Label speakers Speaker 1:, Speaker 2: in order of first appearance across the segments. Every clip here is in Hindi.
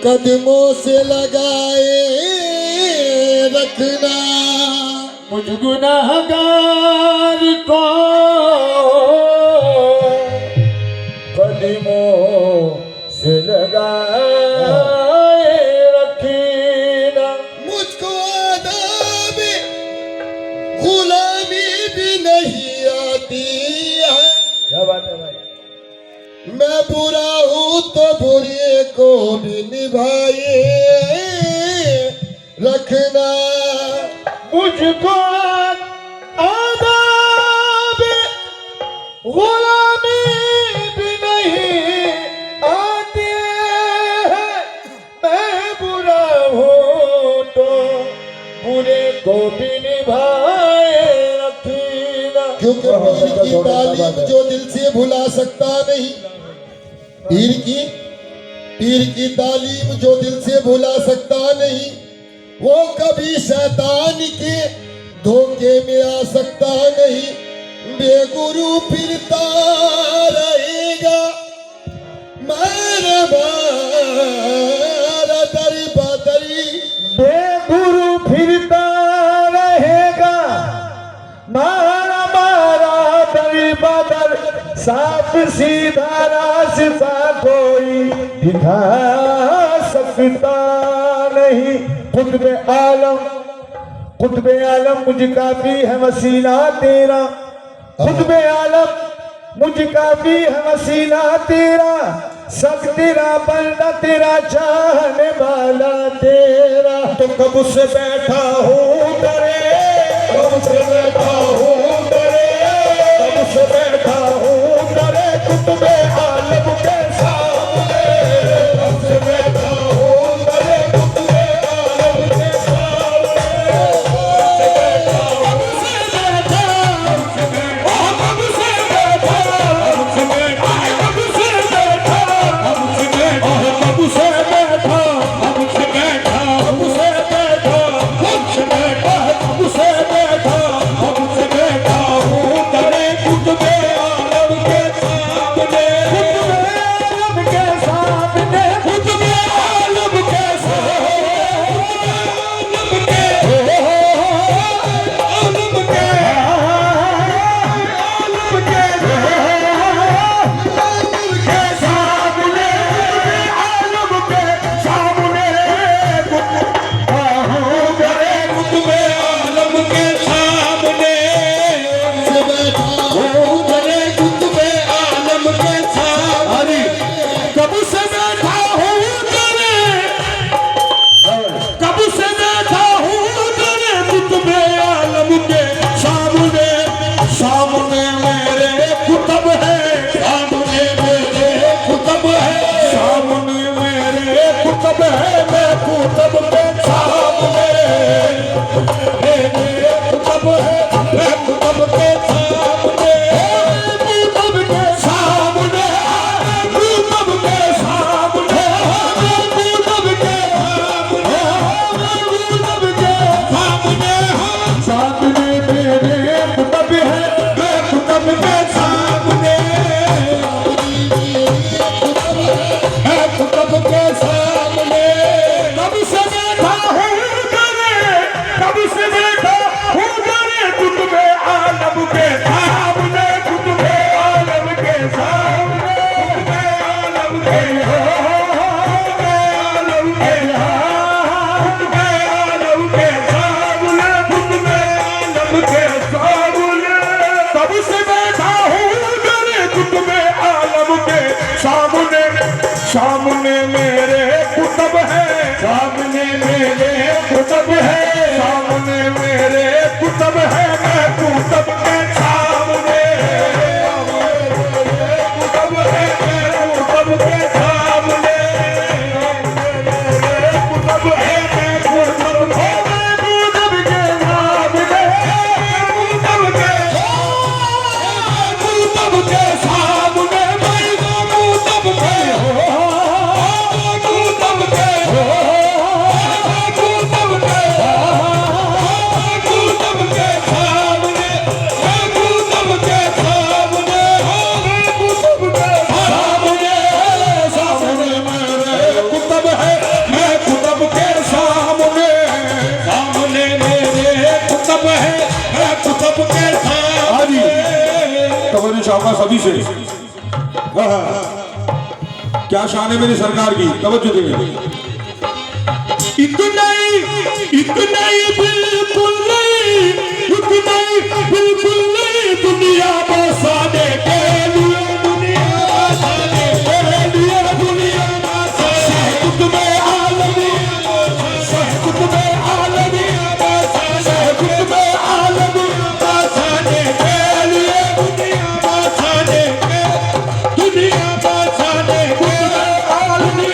Speaker 1: कदमों से लगाए रखना
Speaker 2: मुझ गुनाहगार को कदमों से लगाए रखना।
Speaker 1: मुझको आदाब गुलामी भी नहीं आती है।
Speaker 2: क्या बात है भाई।
Speaker 1: मैं बुरा हूँ तो बुरे को भी निभाए रखना।
Speaker 2: मुझको आदाब गुलामी भी नहीं आती है। मैं बुरा हूँ तो बुरे को भी निभाए रखना।
Speaker 1: क्योंकि पीर की तालीम जो दिल से भुला सकता नहीं, पीर की तालीम जो दिल से भुला सकता नहीं, वो कभी शैतान के धोखे में आ सकता नहीं। बेगुरु फिरता रहेगा मारा मारा दरी बदरी।
Speaker 2: बेगुरु फिरता रहेगा मारा मारा दरी बदर। साफ सीधा रास्ता कोई दिखा सकता नहीं। कुतुबे आलम मुझ काफी है वसीला तेरा। कुतुबे आलम मुझ काफी है वसीला तेरा। सब तेरा बंदा तेरा चाहने वाला तेरा। तो कब से बैठा हूँ डरे, कब से बैठा हूँ डरे, कब से बैठा हूँ डरे कुतुबे आलम के सामने। कब से बैठा हूँ डरे कुतुबे आलम के सामने। सामने मेरे कुतुब है, सामने मेरे कुतुब है, सामने मेरे कुतुब है। मैं कुतुब के सामने कुतुब है, मैं कुतुब के सामने कुतुब है। मैं कुतुब के सामने
Speaker 3: चाहूंगा सभी से। क्या शान है मेरी सरकार की, तवज्जो देंगे।
Speaker 2: इतना ही बिल्कुल नहीं, इतना ही बिल्कुल नहीं, दुनिया बसाने के लिए, दुनिया बसाने के लिए, दुनिया शहकुत में आलमी, शहकुत में आलमी, शहकुत में आलमी बसाने के लिए, दुनिया बसाने के, दुनिया बसाने के आलमी।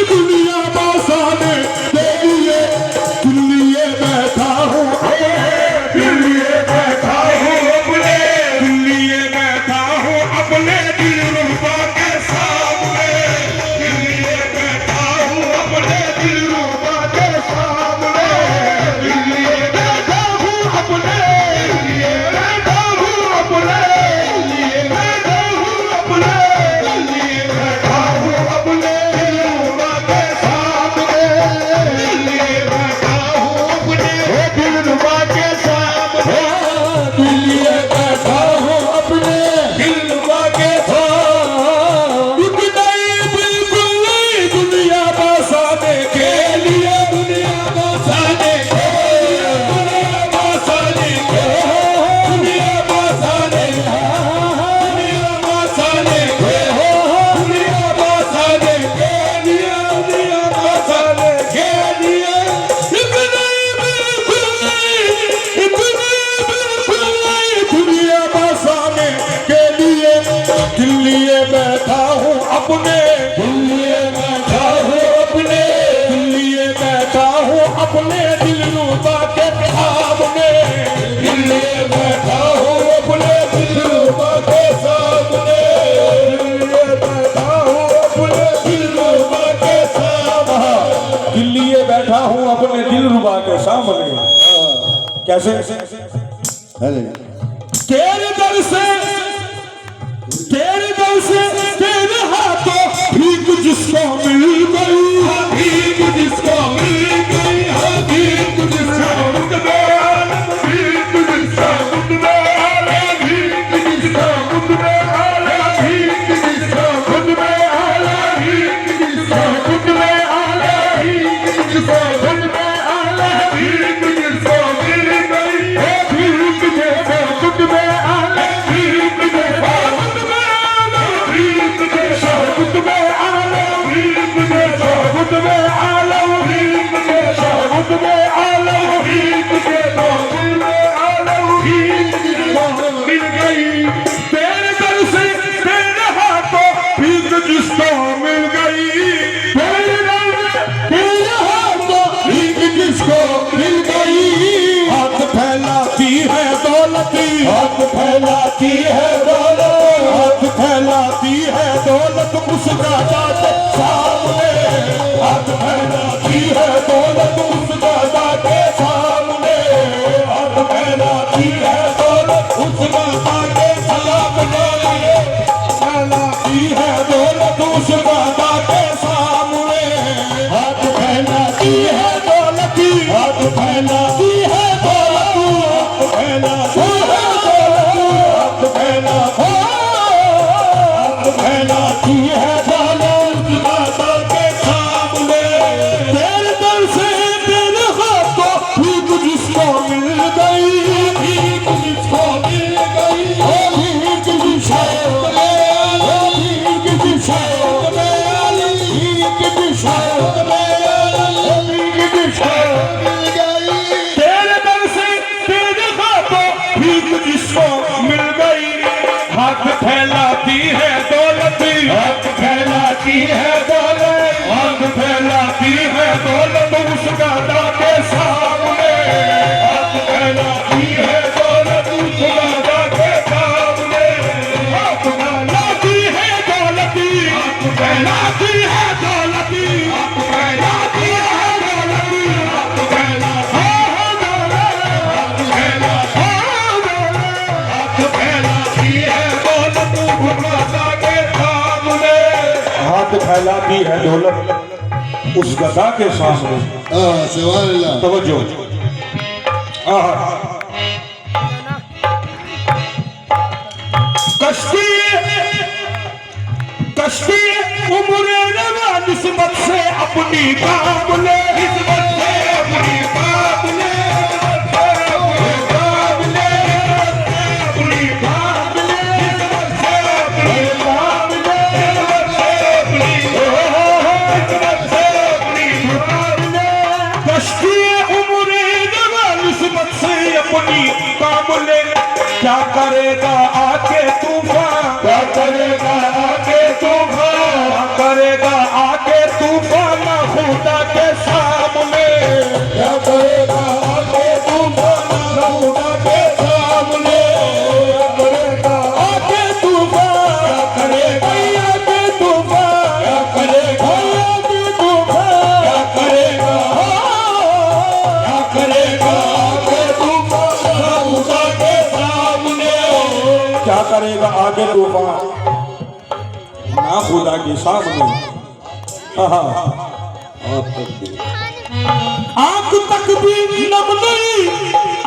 Speaker 2: दुनिया बसाने के लिए, दिल्ली बैठा हूँ, दिल्ली बैठा हूँ अपने, दिल्ली बैठा हूँ अपने दिलरुबा के सामने, दिल्ली बैठा हूँ अपने दिलरुबा के सामने, दिल्ली बैठा हूँ अपने, दिल्ली बैठा हूँ अपने, दिल्ली बैठा हूँ अपने, दिल्ली बैठा हूँ अपने दिलरुबा के सामने, दिल्ली बैठा हूँ अपने दिलरुबा के सामने, दिल्ली बैठा हूँ अपने दिलरुबा के सामने। इतना ही बिल्कुल नहीं, दुनिया बसाने के लिए, दुनिया बसाने के लिए, दुनिया बसाने के, दुनिया बसाने, दुनिया बसाने के, दुनिया बसाने के लिए, दुनिया बसाने के लिए। इतना ही बिल्कुल नहीं, इतना ही बिल्कुल नहीं, दुनिया बसाने के लिए, दिल्ली बैठा हूँ अपने, दिल्ली बैठा हूँ अपने, दिल्ली बैठा हूँ अपने दिलरुबा के सामने, दिल्ली बैठा हूँ अपने दिलरुबा के सामने, दिल्ली बैठा हूँ अपने दिलरुबा के सामने,
Speaker 3: दिल्ली बैठा हूँ अपने दिलरुबा के सामने। कैसे?
Speaker 2: तेरे दर से, तेरे दर से, तेरे हाथों भीख जिसको मिल गई, भीख जिसको मिल गई, भीख जिसको खुद में आले, भीख जिसको खुद में आले, भीख जिसको खुद में आले, भीख जिसको खुद में आले, भीख जिसको खुद में आले, भीख जिसको खुद में आले, भीख जिसको मिल गई, भीख जिसको खुद में आले, भीख जिसको खुद में आले, भीख जिसको खुद में आले, भीख जिसको खुद में आले, भीख जिसको खुद में आले, भीख जिसको खुद में आले, भीख जिसको मिल गई। तेरे दर से, तेरे हाथों भीख जिसको मिल गई, तेरे दर से, तेरे हाथों भीख जिसको मिल गई। हाथ फैलाती है दौलती, हाथ फैलाती है दौलत, हाथ फैलाती है दौलत मुस्कुराता के सामने, हाथ फैलाती है दौलत मुस्कुराता के सामने, हाथ फैलाती है दौलत मुस्कुराता के सामने, फैलाती है दौलत मुस्कुराता के सामने, हाथ फैलाती है दौलत, हाथ फैलाती है दौलत, हाथ फैलाती है दौलत, हाथ फैलाती है दौलत माता के सामने। तेरे दर से, तेरे हाथों भीख जिसको मिल गई, भीख जिसको मिल गई, भीख जिसको मिल गई, भीख जिसको मिल गई, भीख जिसको मिल गई। तेरे दर से, तेरे हाथों भीख जिसको मिल गई। हाथ फैलाती है दौलत, हाथ फैलाती है दौलत, हाथ फैलाती है दौलत उसका दाते सामने, हाथ फैलाती है दौलत उसका दाते सामने, हाथ फैलाती है दौलत, हाथ फैलाती है दौलत, हाथ फैलाती है दौलत, हाथ फैलाती है दौलत, हाथ फैलाती है दौलत, हाथ फैलाती है दौलत उसका दाते सामने, हाथ फैलाती है दौलत
Speaker 3: उस गदा के सामने
Speaker 1: सुभान अल्लाह।
Speaker 3: तवज्जो। कश्ती कश्ती उम्र रवा निस्बत से अपनी काम ले, निस्बत से अपनी काम ले, क्या करेगा आके तूफान, क्या करेगा आके तूफान, क्या करेगा आके तूफान खुदा के सामने, क्या करेगा आके तूफान खुदा के सामने, क्या करेगा आके तूफान, क्या करेगा आके तूफान, क्या करेगा आके तूफान, क्या करेगा, क्या करेगा आके तूफान खुदा के सामने, क्या करेगा आगे तूफान ना खुदा के सामने। आंख तक भी नम नहीं,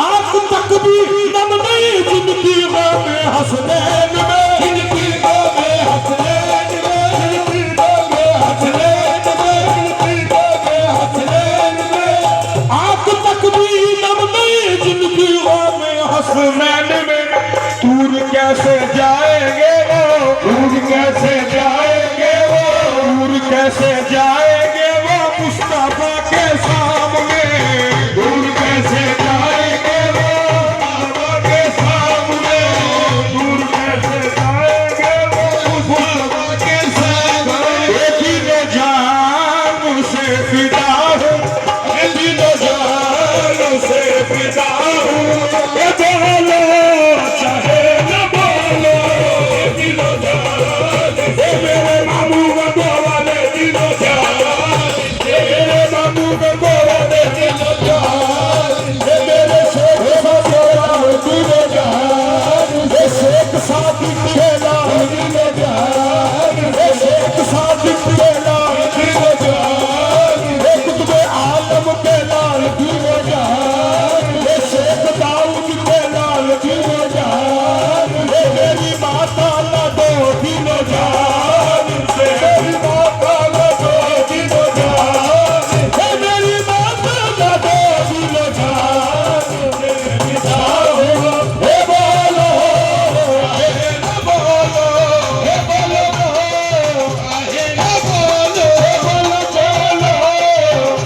Speaker 3: आंख तक भी नम नहीं, जिनकी में हसनैन में, जिनकी में हसनैन में, जिनकी में हसनैन में, जिनकी में हसनैन में, आंख तक भी नम नहीं, जिनकी में हसनैन में। दूर कैसे जाएंगे वो, दूर कैसे जाएंगे वो, दूर कैसे जाएंगे वो मुस्तफा के सामने, दूर कैसे जाएंगे वो मुस्तफा के सामने, दूर कैसे जाएंगे वो मुस्तफा के सामने। एक ही जान से फिदा हूँ, एक ही जान से फिदा हूँ, ये बोलो चाहे न बोलो, दिलो जान, ये मेरे मामू का बोला दे दिलो जान, ये मेरे मामू का बोला दे दिलो जान, ये मेरे शेख का बोला दिलो जान, ये शेख सादिक के लाल दिलो जान, ये शेख सादिक के लाल दिलो जान, ये कुतुबे आलम के लाल दिलो जान, ये शेख दाऊद के लाल दिलो जान, ये मेरी माता ला दो दिलो जान, मेरी माता ला दो दिलो जान, ये मेरी माता ला दो दिलो जान, मेरी जान, हे बोलो, हे न बोलो, हे बोलो, हे न बोलो, हे बोलो बोलो,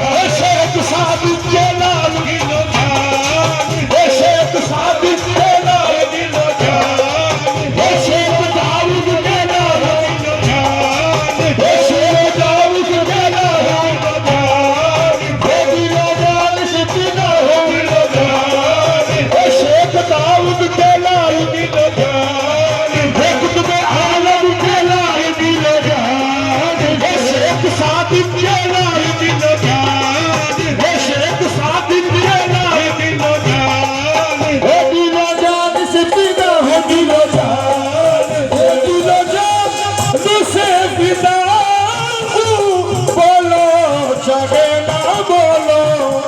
Speaker 3: हे शेख सादिक के लाल दिलो जान, हे शेख सादिक के लाल दिलो जान, हे शेख दाऊद के लाल दिलो जान, हे शेख दाऊद के लाल दिलो जान, हे दिलो जान से बिना हो दिलो जान, हे शेख दाऊद के लाल दिलो जान, हे कुतुबे आलम के लाल दिलो जान, हे शेख सादिक के लाल दिलो जान, हे शेख सादिक के लाल दिलो जान, हे दिलो जान से बिना हो दिलो जान, हे दिलो जान से बिना हूँ, बोलो चाहे ना बोलो,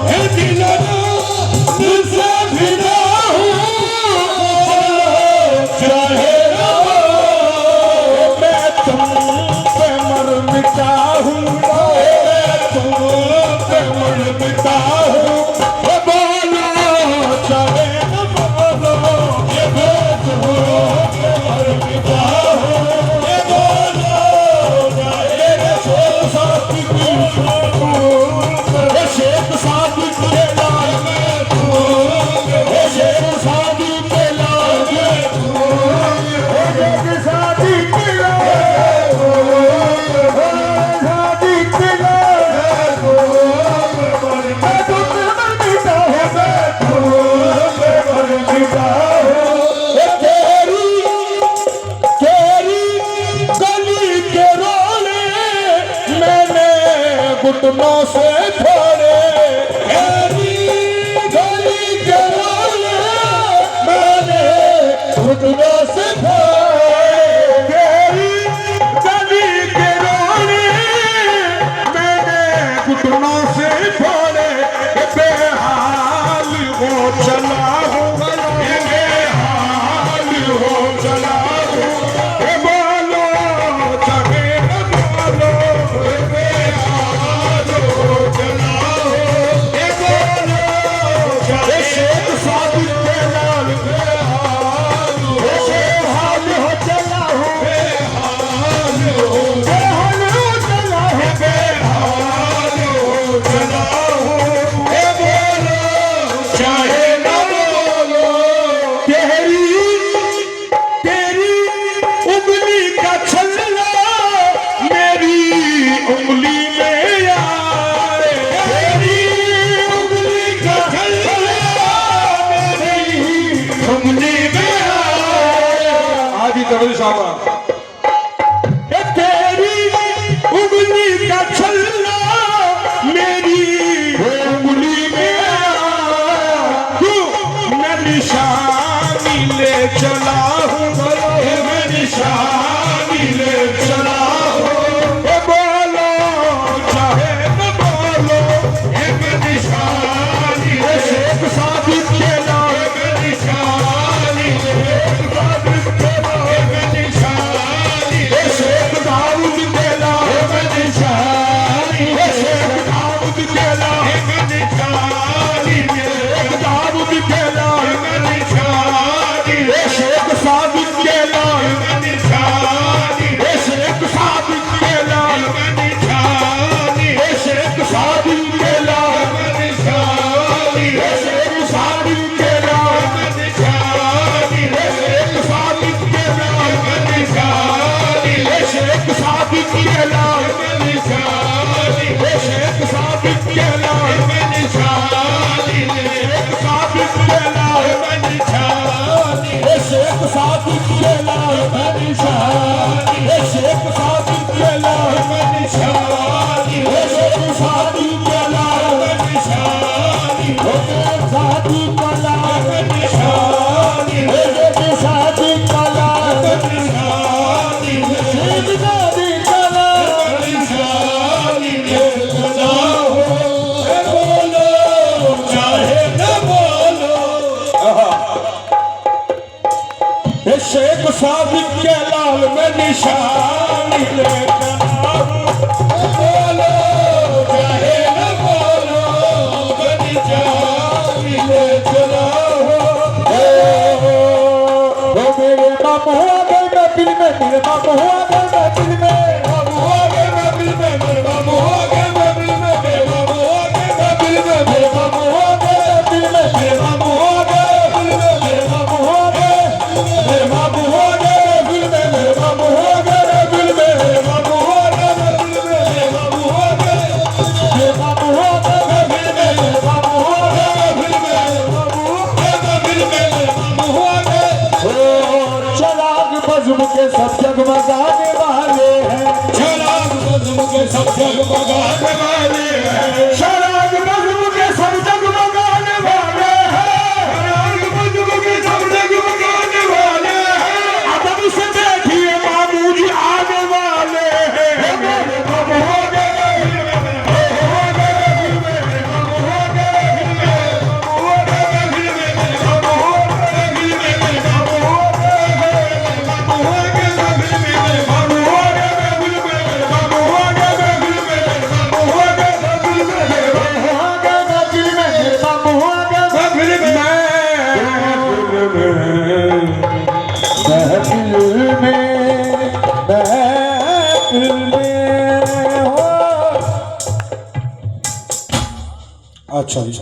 Speaker 3: हे दिलो जान से बिना हूँ, बोलो चाहे ना बोलो, मैं तुम पे मर मिटा हूँ, मैं तुम पे मर मिटा हूँ, हे बोलो चाहे ना बोलो, ये मैं तुम पे मर मिटा हूँ, ये बोलो चाहे ना शेख सादिक ये शेख सादिक के लाल में तू, ये शेख सादिक के लाल में तू, ये शेख सादिक के लाल में तू, सादिक के लाल में तू, मैं तुम पे मर मिटा हूँ, मैं तुम पे मर मिटा हूँ, ये तेरी गली के रोले मैंने घुटनों से छोड़े, तेरी गली के रोले मैंने घुटनों से छोड़े, तेरी गली के रोले मैंने जबरी साहब तेरी उंगली का छल्ला मेरी उंगली में क्यों मैं निशानी ले चला हूँ मैं निशानी ले चला हूँ बोलो चाहे न बोलो एक निशानी एक साबित के नाम एक निशानी एक साबित के नाम एक निशानी एक दाऊद के नाम एक निशानी एक दाऊद के नाम एक निशानी एक दाऊद के नाम एक निशानी एक साबित के नाम एक निशानी एक साबित के नाम एक निशानी एक साबित के नाम एक निशानी एक साबित के नाम एक निशानी एक साबित के नाम एक निशानी एक साबित के नाम एक निशानी एक साबित के नाम एक निशानी एक साबित के नाम एक निशानी एक साबित के नाम एक निशानी एक साबित के नाम एक निशानी एक साबित के नाम एक निशानी एक साबित के नाम एक निशानी एक साबित के नाम एक निशानी एक साबित के नाम एक निशानी बोलो चाहे न बोलो शेख साबित के लाल में निशानी लेकर बोलो चाहे न बोलो मैं निशानी ले चला
Speaker 2: वो मेरे मामू आ गए महफिल में मेरे मामू आ गए महफिल में
Speaker 3: बाबू आ गए महफिल में मेरे बाबू आ गए महफिल में मेरे बाबू आ गए महफिल में मेरे बाबू आ गए महफिल में मेरे बाबू आ गए महफिल में मेरे बाबू आ गए मेरे बाबू आ गए महफिल में मेरे बाबू आ गए महफिल में मेरे बाबू आ गए महफिल में मेरे बाबू आ गए मेरे बाबू आ गए महफिल में मेरे बाबू आ गए महफिल में मेरे बाबू आ गए महफिल में मेरे बाबू आ गए
Speaker 2: चराग बज़्म के सब जगमगाने वाले हैं
Speaker 3: चराग बज़्म के सब जगमगाने वाले हैं
Speaker 2: चराग बज़्म के सब जगमगाने वाले हैं
Speaker 3: चराग बज़्म के सब जगमगाने वाले हैं
Speaker 2: अदब से देखिए मामू जी आने वाले हैं
Speaker 3: मेरे बाबू आ गए महफिल में मेरे बाबू आ गए महफिल में मेरे बाबू आ गए महफिल में मेरे बाबू आ गए महफिल में मेरे बाबू आ गए महफिल में मेरे बाबू आ गए महफिल में मेरे बाबू आ गए महफिल में मेरे बाबू आ गए महफिल में मेरे बाबू आ गए महफिल में मेरे बाबू आ गए
Speaker 2: महफिल में हो
Speaker 3: अच्छा